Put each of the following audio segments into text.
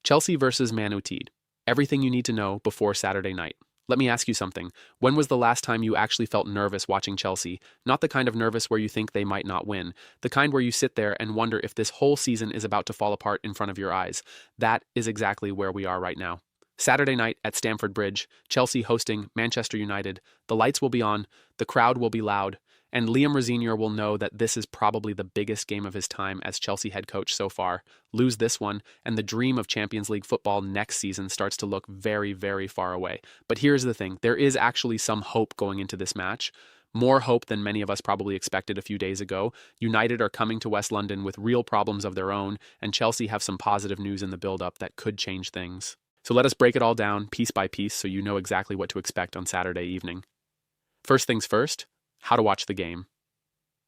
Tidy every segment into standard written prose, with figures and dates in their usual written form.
Chelsea versus Man United. Everything you need to know before Saturday night. Let me ask you something. When was the last time you actually felt nervous watching Chelsea? Not the kind of nervous where you think they might not win. The kind where you sit there and wonder if this whole season is about to fall apart in front of your eyes. That is exactly where we are right now. Saturday night at Stamford Bridge, Chelsea hosting Manchester United. The lights will be on, the crowd will be loud, and Liam Rosenior will know that this is probably the biggest game of his time as Chelsea head coach so far. Lose this one, and the dream of Champions League football next season starts to look very, very far away. But here's the thing, there is actually some hope going into this match. More hope than many of us probably expected a few days ago. United are coming to West London with real problems of their own, and Chelsea have some positive news in the build-up that could change things. So let us break it all down piece by piece so you know exactly what to expect on Saturday evening. First things first, how to watch the game.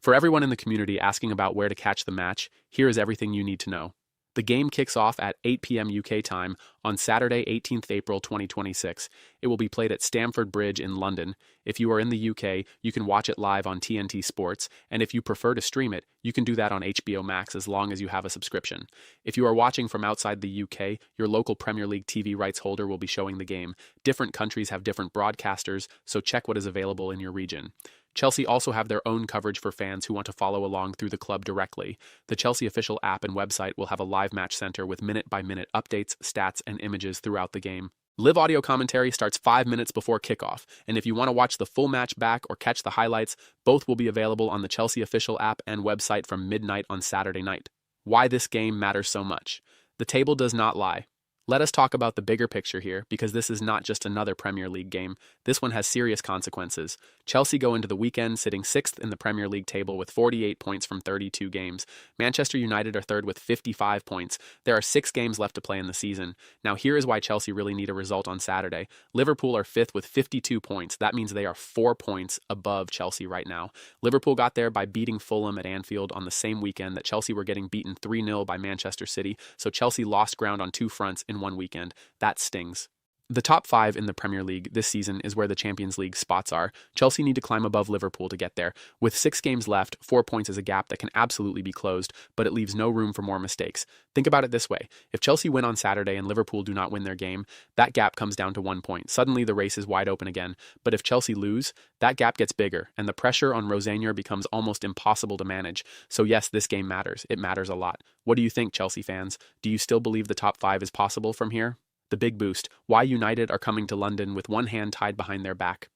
For everyone in the community asking about where to catch the match, here is everything you need to know. The game kicks off at 8 p.m. UK time on Saturday, 18th April 2026. It will be played at Stamford Bridge in London. If you are in the UK, you can watch it live on TNT Sports, and if you prefer to stream it, you can do that on HBO Max as long as you have a subscription. If you are watching from outside the UK, your local Premier League TV rights holder will be showing the game. Different countries have different broadcasters, so check what is available in your region. Chelsea also have their own coverage for fans who want to follow along through the club directly. The Chelsea official app and website will have a live match center with minute-by-minute updates, stats, and images throughout the game. Live audio commentary starts 5 minutes before kickoff, and if you want to watch the full match back or catch the highlights, both will be available on the Chelsea official app and website from midnight on Saturday night. Why this game matters so much. The table does not lie. Let us talk about the bigger picture here, because this is not just another Premier League game. This one has serious consequences. Chelsea go into the weekend sitting 6th in the Premier League table with 48 points from 32 games. Manchester United are 3rd with 55 points. There are 6 games left to play in the season. Now here is why Chelsea really need a result on Saturday. Liverpool are 5th with 52 points. That means they are 4 points above Chelsea right now. Liverpool got there by beating Fulham at Anfield on the same weekend that Chelsea were getting beaten 3-0 by Manchester City, so Chelsea lost ground on 2 fronts in one weekend. That stings. The top 5 in the Premier League this season is where the Champions League spots are. Chelsea need to climb above Liverpool to get there. With 6 games left, 4 points is a gap that can absolutely be closed, but it leaves no room for more mistakes. Think about it this way. If Chelsea win on Saturday and Liverpool do not win their game, that gap comes down to 1 point. Suddenly the race is wide open again. But if Chelsea lose, that gap gets bigger, and the pressure on Rosenior becomes almost impossible to manage. So yes, this game matters. It matters a lot. What do you think, Chelsea fans? Do you still believe the top 5 is possible from here? The big boost, why United are coming to London with one hand tied behind their back.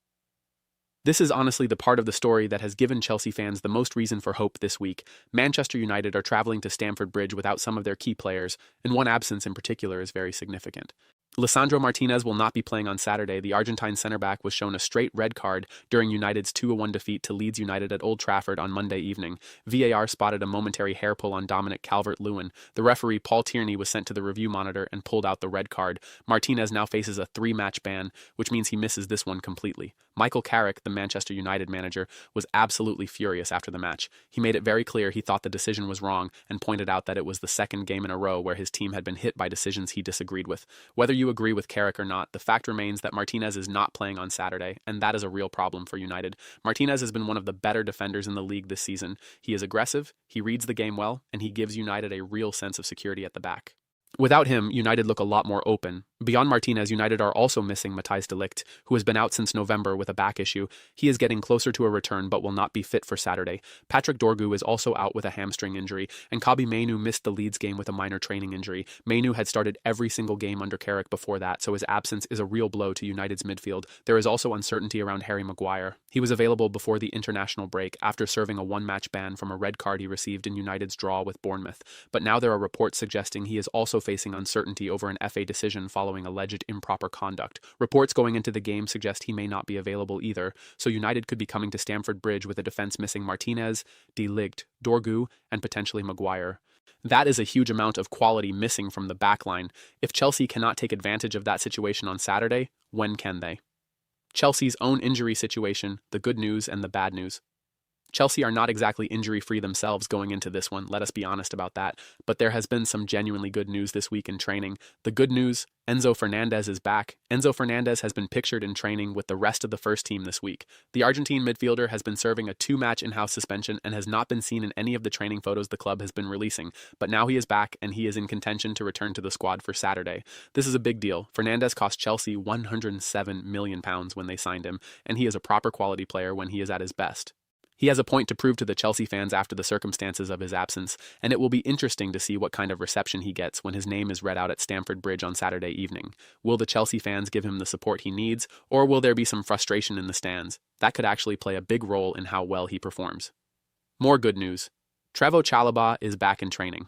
This is honestly the part of the story that has given Chelsea fans the most reason for hope this week. Manchester United are traveling to Stamford Bridge without some of their key players, and one absence in particular is very significant. Lisandro Martinez will not be playing on Saturday. The Argentine center-back was shown a straight red card during United's 2-1 defeat to Leeds United at Old Trafford on Monday evening. VAR spotted a momentary hair pull on Dominic Calvert-Lewin. The referee, Paul Tierney, was sent to the review monitor and pulled out the red card. Martinez now faces a 3-match ban, which means he misses this one completely. Michael Carrick, the Manchester United manager, was absolutely furious after the match. He made it very clear he thought the decision was wrong and pointed out that it was the second game in a row where his team had been hit by decisions he disagreed with. Whether you agree with Carrick or not, the fact remains that Martinez is not playing on Saturday, and that is a real problem for United. Martinez has been one of the better defenders in the league this season. He is aggressive, he reads the game well, and he gives United a real sense of security at the back. Without him, United look a lot more open. Beyond Martinez, United are also missing Matthijs de Ligt, who has been out since November with a back issue. He is getting closer to a return but will not be fit for Saturday. Patrick Dorgu is also out with a hamstring injury, and Kobbie Mainoo missed the Leeds game with a minor training injury. Mainoo had started every single game under Carrick before that, so his absence is a real blow to United's midfield. There is also uncertainty around Harry Maguire. He was available before the international break after serving a 1-match ban from a red card he received in United's draw with Bournemouth, but now there are reports suggesting he is also facing uncertainty over an FA decision following alleged improper conduct. Reports going into the game suggest he may not be available either, so United could be coming to Stamford Bridge with a defense missing Martinez, De Ligt, Dorgu, and potentially Maguire. That is a huge amount of quality missing from the backline. If Chelsea cannot take advantage of that situation on Saturday, when can they? Chelsea's own injury situation, the good news and the bad news. Chelsea are not exactly injury-free themselves going into this one, let us be honest about that, but there has been some genuinely good news this week in training. The good news, Enzo Fernandez is back. Enzo Fernandez has been pictured in training with the rest of the first team this week. The Argentine midfielder has been serving a 2-match in-house suspension and has not been seen in any of the training photos the club has been releasing, but now he is back and he is in contention to return to the squad for Saturday. This is a big deal. Fernandez cost Chelsea £107 million when they signed him, and he is a proper quality player when he is at his best. He has a point to prove to the Chelsea fans after the circumstances of his absence, and it will be interesting to see what kind of reception he gets when his name is read out at Stamford Bridge on Saturday evening. Will the Chelsea fans give him the support he needs, or will there be some frustration in the stands? That could actually play a big role in how well he performs. More good news. Trevoh Chalobah is back in training.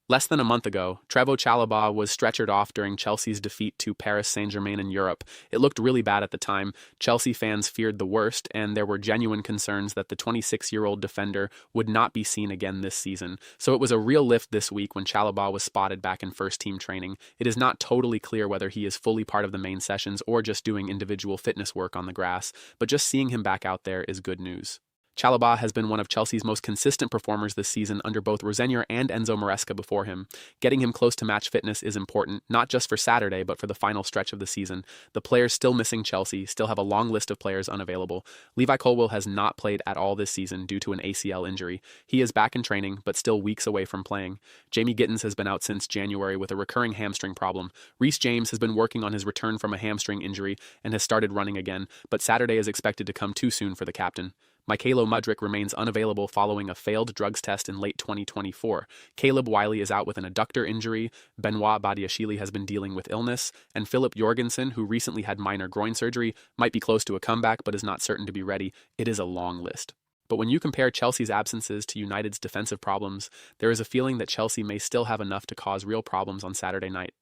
Less than a month ago, Trevoh Chalobah was stretchered off during Chelsea's defeat to Paris Saint-Germain in Europe. It looked really bad at the time. Chelsea fans feared the worst, and there were genuine concerns that the 26-year-old defender would not be seen again this season. So it was a real lift this week when Chalobah was spotted back in first-team training. It is not totally clear whether he is fully part of the main sessions or just doing individual fitness work on the grass, but just seeing him back out there is good news. Chalobah has been one of Chelsea's most consistent performers this season under both Rosenior and Enzo Maresca before him. Getting him close to match fitness is important, not just for Saturday, but for the final stretch of the season. The players still missing Chelsea still have a long list of players unavailable. Levi Colwill has not played at all this season due to an ACL injury. He is back in training, but still weeks away from playing. Jamie Gittins has been out since January with a recurring hamstring problem. Reece James has been working on his return from a hamstring injury and has started running again, but Saturday is expected to come too soon for the captain. Mykhailo Mudryk remains unavailable following a failed drugs test in late 2024. Caleb Wiley is out with an adductor injury, Benoit Badiashile has been dealing with illness, and Philip Jorgensen, who recently had minor groin surgery, might be close to a comeback but is not certain to be ready. It is a long list. But when you compare Chelsea's absences to United's defensive problems, there is a feeling that Chelsea may still have enough to cause real problems on Saturday night.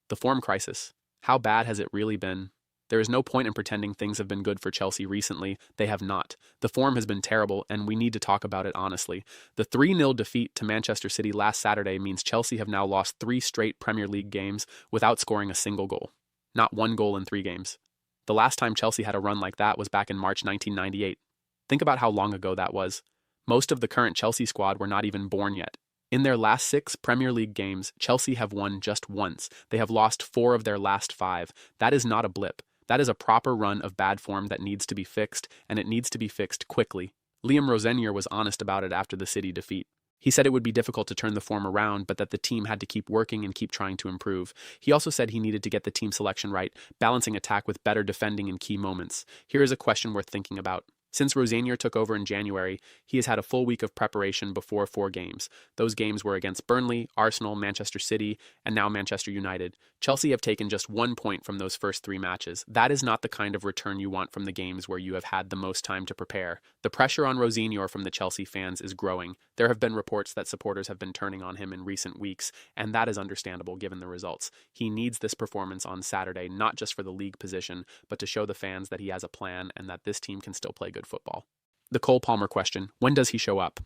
The form crisis. How bad has it really been? There is no point in pretending things have been good for Chelsea recently. They have not. The form has been terrible, and we need to talk about it honestly. The 3-0 defeat to Manchester City last Saturday means Chelsea have now lost 3 straight Premier League games without scoring a single goal. Not 1 goal in 3 games. The last time Chelsea had a run like that was back in March 1998. Think about how long ago that was. Most of the current Chelsea squad were not even born yet. In their last 6 Premier League games, Chelsea have won just once. They have lost 4 of their last 5. That is not a blip. That is a proper run of bad form that needs to be fixed, and it needs to be fixed quickly. Liam Rosenior was honest about it after the City defeat. He said it would be difficult to turn the form around, but that the team had to keep working and keep trying to improve. He also said he needed to get the team selection right, balancing attack with better defending in key moments. Here is a question worth thinking about. Since Rosenior took over in January, he has had a full week of preparation before 4 games. Those games were against Burnley, Arsenal, Manchester City, and now Manchester United. Chelsea have taken just 1 point from those first 3 matches. That is not the kind of return you want from the games where you have had the most time to prepare. The pressure on Rosenior from the Chelsea fans is growing. There have been reports that supporters have been turning on him in recent weeks, and that is understandable given the results. He needs this performance on Saturday, not just for the league position, but to show the fans that he has a plan and that this team can still play good football. The Cole Palmer question. When does he show up?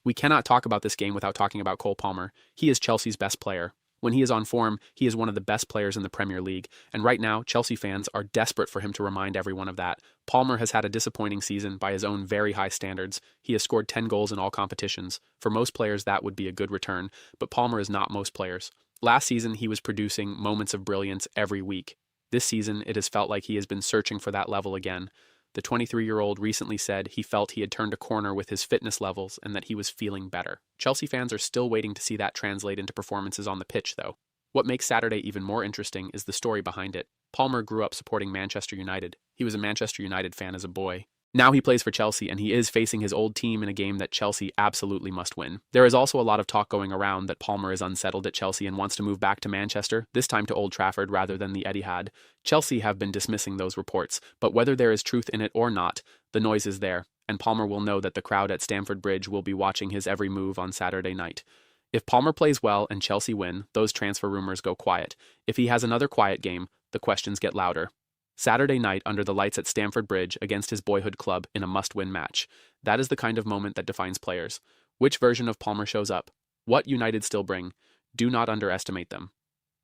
We cannot talk about this game without talking about Cole Palmer. He is Chelsea's best player. When he is on form, he is one of the best players in the Premier League, and right now, Chelsea fans are desperate for him to remind everyone of that. Palmer has had a disappointing season by his own very high standards. He has scored 10 goals in all competitions. For most players, that would be a good return, but Palmer is not most players. Last season, he was producing moments of brilliance every week. This season, it has felt like he has been searching for that level again. The 23-year-old recently said he felt he had turned a corner with his fitness levels and that he was feeling better. Chelsea fans are still waiting to see that translate into performances on the pitch, though. What makes Saturday even more interesting is the story behind it. Palmer grew up supporting Manchester United. He was a Manchester United fan as a boy. Now he plays for Chelsea, and he is facing his old team in a game that Chelsea absolutely must win. There is also a lot of talk going around that Palmer is unsettled at Chelsea and wants to move back to Manchester, this time to Old Trafford rather than the Etihad. Chelsea have been dismissing those reports, but whether there is truth in it or not, the noise is there, and Palmer will know that the crowd at Stamford Bridge will be watching his every move on Saturday night. If Palmer plays well and Chelsea win, those transfer rumors go quiet. If he has another quiet game, the questions get louder. Saturday night under the lights at Stamford Bridge against his boyhood club in a must-win match. That is the kind of moment that defines players. Which version of Palmer shows up? What United still bring? Do not underestimate them.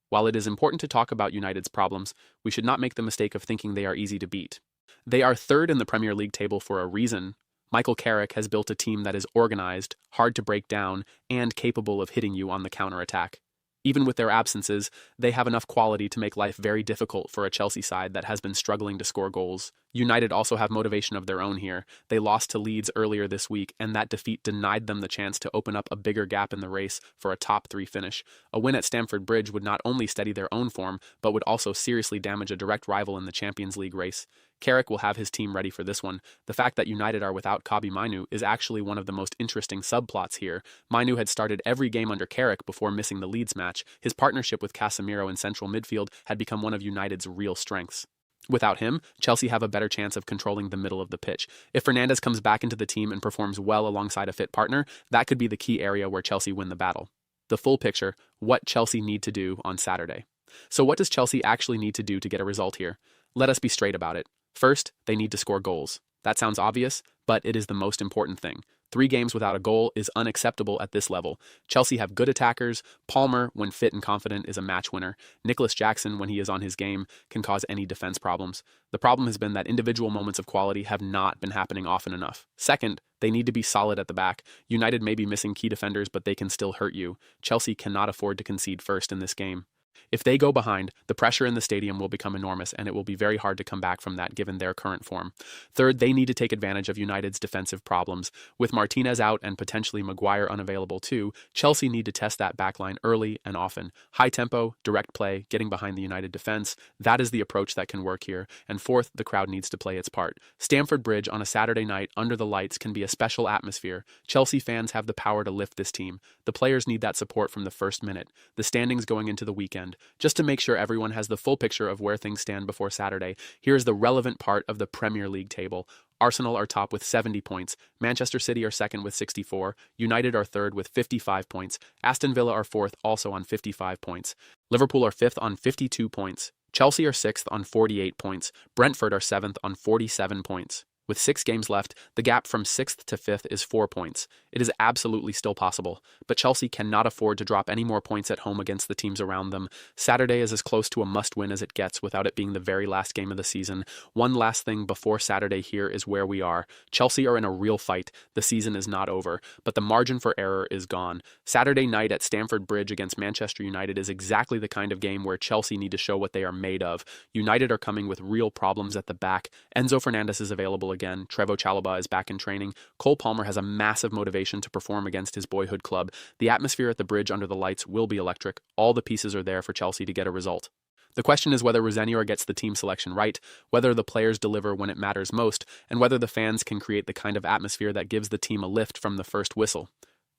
While it is important to talk about United's problems, we should not make the mistake of thinking they are easy to beat. They are third in the Premier League table for a reason. Michael Carrick has built a team that is organized, hard to break down, and capable of hitting you on the counterattack. Even with their absences, they have enough quality to make life very difficult for a Chelsea side that has been struggling to score goals. United also have motivation of their own here. They lost to Leeds earlier this week, and that defeat denied them the chance to open up a bigger gap in the race for a top 3 finish. A win at Stamford Bridge would not only steady their own form, but would also seriously damage a direct rival in the Champions League race. Carrick will have his team ready for this one. The fact that United are without Kobbie Mainoo is actually one of the most interesting subplots here. Mainoo had started every game under Carrick before missing the Leeds match. His partnership with Casemiro in central midfield had become one of United's real strengths. Without him, Chelsea have a better chance of controlling the middle of the pitch. If Fernandes comes back into the team and performs well alongside a fit partner, that could be the key area where Chelsea win the battle. The full picture, what Chelsea need to do on Saturday. So what does Chelsea actually need to do to get a result here? Let us be straight about it. First, they need to score goals. That sounds obvious, but it is the most important thing. 3 games without a goal is unacceptable at this level. Chelsea have good attackers. Palmer, when fit and confident, is a match winner. Nicholas Jackson, when he is on his game, can cause any defense problems. The problem has been that individual moments of quality have not been happening often enough. Second, they need to be solid at the back. United may be missing key defenders, but they can still hurt you. Chelsea cannot afford to concede first in this game. If they go behind, the pressure in the stadium will become enormous, and it will be very hard to come back from that given their current form. Third, they need to take advantage of United's defensive problems. With Martinez out and potentially Maguire unavailable too, Chelsea need to test that backline early and often. High tempo, direct play, getting behind the United defense, that is the approach that can work here. And fourth, the crowd needs to play its part. Stamford Bridge on a Saturday night under the lights can be a special atmosphere. Chelsea fans have the power to lift this team. The players need that support from the first minute. The standings going into the weekend. Just to make sure everyone has the full picture of where things stand before Saturday, here's the relevant part of the Premier League table. Arsenal are top with 70 points, Manchester City are second with 64, United are third with 55 points, Aston Villa are fourth also on 55 points, Liverpool are fifth on 52 points, Chelsea are sixth on 48 points, Brentford are seventh on 47 points. With 6 games left, the gap from 6th to 5th is 4 points. It is absolutely still possible, but Chelsea cannot afford to drop any more points at home against the teams around them. Saturday is as close to a must-win as it gets without it being the very last game of the season. One last thing before Saturday here is where we are. Chelsea are in a real fight. The season is not over, but the margin for error is gone. Saturday night at Stamford Bridge against Manchester United is exactly the kind of game where Chelsea need to show what they are made of. United are coming with real problems at the back. Enzo Fernandez is available again. Trevoh Chalobah is back in training. Cole Palmer has a massive motivation to perform against his boyhood club. The atmosphere at the bridge under the lights will be electric. All the pieces are there for Chelsea to get a result. The question is whether Rosenior gets the team selection right, whether the players deliver when it matters most, and whether the fans can create the kind of atmosphere that gives the team a lift from the first whistle.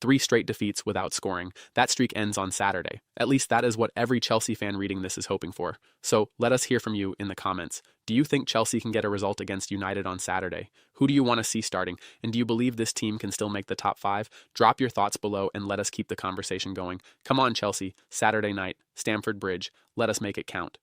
3 straight defeats without scoring. That streak ends on Saturday. At least that is what every Chelsea fan reading this is hoping for. So let us hear from you in the comments. Do you think Chelsea can get a result against United on Saturday? Who do you want to see starting? And do you believe this team can still make the top 5? Drop your thoughts below and let us keep the conversation going. Come on, Chelsea. Saturday night, Stamford Bridge. Let us make it count.